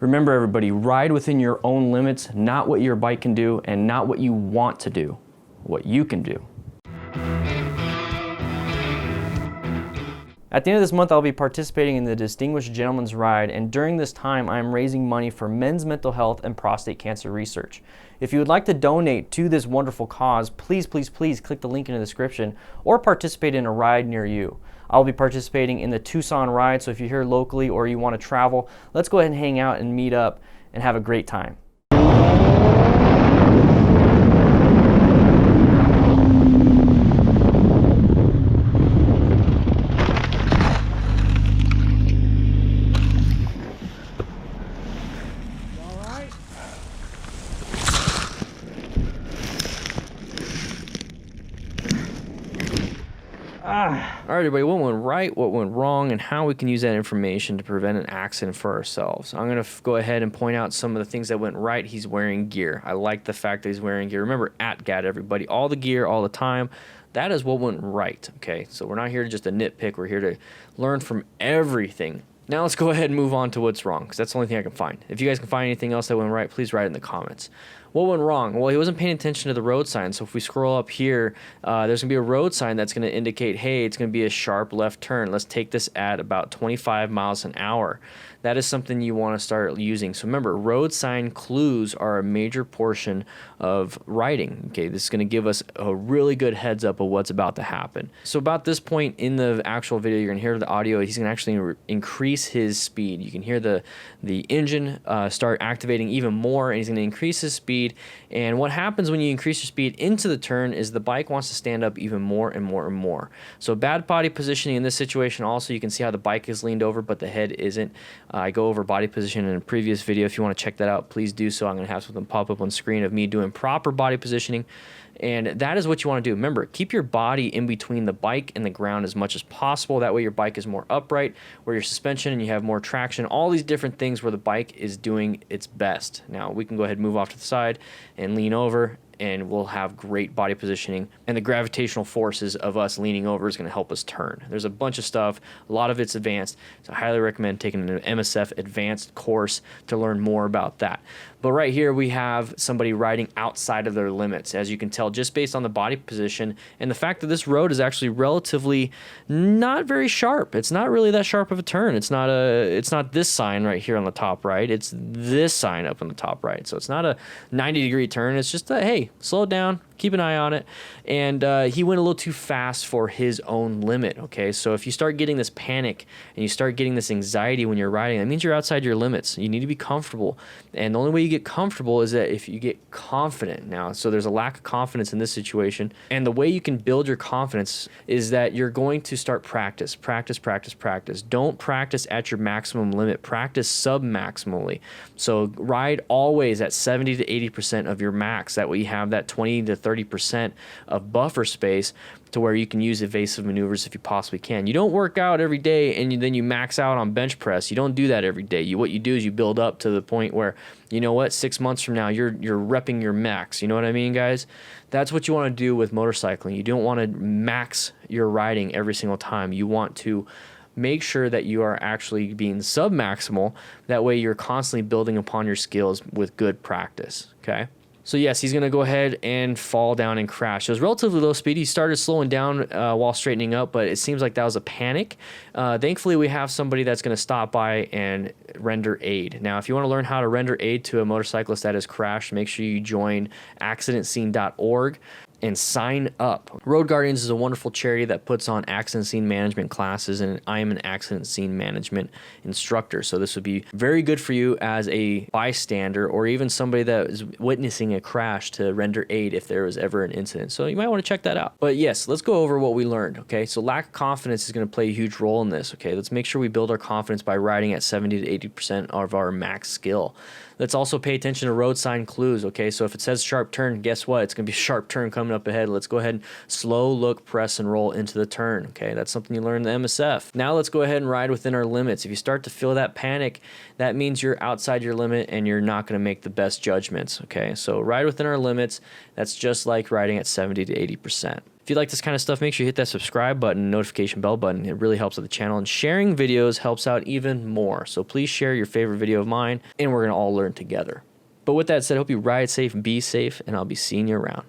Remember everybody, ride within your own limits, not what your bike can do and not what you want to do, what you can do. At the end of this month, I'll be participating in the Distinguished Gentleman's Ride, and during this time, I'm raising money for men's mental health and prostate cancer research. If you would like to donate to this wonderful cause, please click the link in the description or participate in a ride near you. I'll be participating in the Tucson ride, so if you're here locally or you want to travel, let's go ahead and hang out and meet up and have a great time. All right, everybody, what went right, what went wrong, and how we can use that information to prevent an accident for ourselves. I'm going to go ahead and point out some of the things that went right. He's wearing gear. I like the fact that he's wearing gear. Remember, @GAD, everybody, all the gear, all the time. That is what went right, okay? So we're not here just to nitpick. We're here to learn from everything. Now let's go ahead and move on to what's wrong, because that's the only thing I can find. If you guys can find anything else that went right, please write it in the comments. What went wrong? Well, he wasn't paying attention to the road sign. So if we scroll up here, there's going to be a road sign that's going to indicate, hey, it's going to be a sharp left turn. Let's take this at about 25 miles an hour. That is something you want to start using. So remember, road sign clues are a major portion of riding. Okay, this is going to give us a really good heads up of what's about to happen. So about this point in the actual video, you're going to hear the audio. He's going to actually increase his speed. You can hear the engine start activating even more, and he's going to increase his speed. And what happens when you increase your speed into the turn is the bike wants to stand up even more and more and more. So bad body positioning in this situation also, you can see how the bike is leaned over, but the head isn't. I go over body position in a previous video. If you want to check that out, please do so. I'm going to have something pop up on screen of me doing proper body positioning. And that is what you want to do. Remember, keep your body in between the bike and the ground as much as possible. That way your bike is more upright, where your suspension and you have more traction. All these different things where the bike is doing its best. Now, we can go ahead and move off to the side and lean over, and we'll have great body positioning. And the gravitational forces of us leaning over is going to help us turn. There's a bunch of stuff. A lot of it's advanced. So I highly recommend taking an MSF advanced course to learn more about that. But right here we have somebody riding outside of their limits, as you can tell just based on the body position and the fact that this road is actually relatively not very sharp. It's not really that sharp of a turn. It's not this sign right here on the top right. It's this sign up on the top right. So it's not a 90-degree turn. It's just a, hey, slow it down, keep an eye on it. And he went a little too fast for his own limit, okay? So if you start getting this panic and you start getting this anxiety when you're riding, that means you're outside your limits. You need to be comfortable. And the only way you get comfortable is that if you get confident. Now, so there's a lack of confidence in this situation. And the way you can build your confidence is that you're going to start practice. Don't practice at your maximum limit. Practice sub-maximally. So ride always at 70 to 80% of your max. That way you have that 20 to 30% of buffer space to where you can use evasive maneuvers if you possibly can. You don't work out every day and then you max out on bench press. You don't do that every day. What you do is you build up to the point where, you know what, 6 months from now, you're repping your max. You know what I mean, guys? That's what you want to do with motorcycling. You don't want to max your riding every single time. You want to make sure that you are actually being sub-maximal. That way you're constantly building upon your skills with good practice, okay? So yes, he's going to go ahead and fall down and crash. It was relatively low speed. He started slowing down while straightening up, but it seems like that was a panic. Thankfully, we have somebody that's going to stop by and render aid. Now, if you want to learn how to render aid to a motorcyclist that has crashed, make sure you join accidentscene.org and sign up. Road Guardians is a wonderful charity that puts on accident scene management classes, and I am an accident scene management instructor. So this would be very good for you as a bystander or even somebody that is witnessing a crash to render aid if there was ever an incident. So you might want to check that out. But yes, let's go over what we learned, okay? So lack of confidence is going to play a huge role in this, okay? Let's make sure we build our confidence by riding at 70 to 80% of our max skill. Let's also pay attention to road sign clues, okay? So if it says sharp turn, guess what? It's going to be a sharp turn coming up ahead. Let's go ahead and slow, look, press, and roll into the turn, okay? That's something you learn in the MSF. Now let's go ahead and ride within our limits. If you start to feel that panic, that means you're outside your limit and you're not going to make the best judgments, okay? So ride within our limits. That's just like riding at 70 to 80%. If you like this kind of stuff, make sure you hit that subscribe button, notification bell button. It really helps out the channel, and sharing videos helps out even more. So please share your favorite video of mine, and we're going to all learn together. But with that said, I hope you ride safe, be safe, and I'll be seeing you around.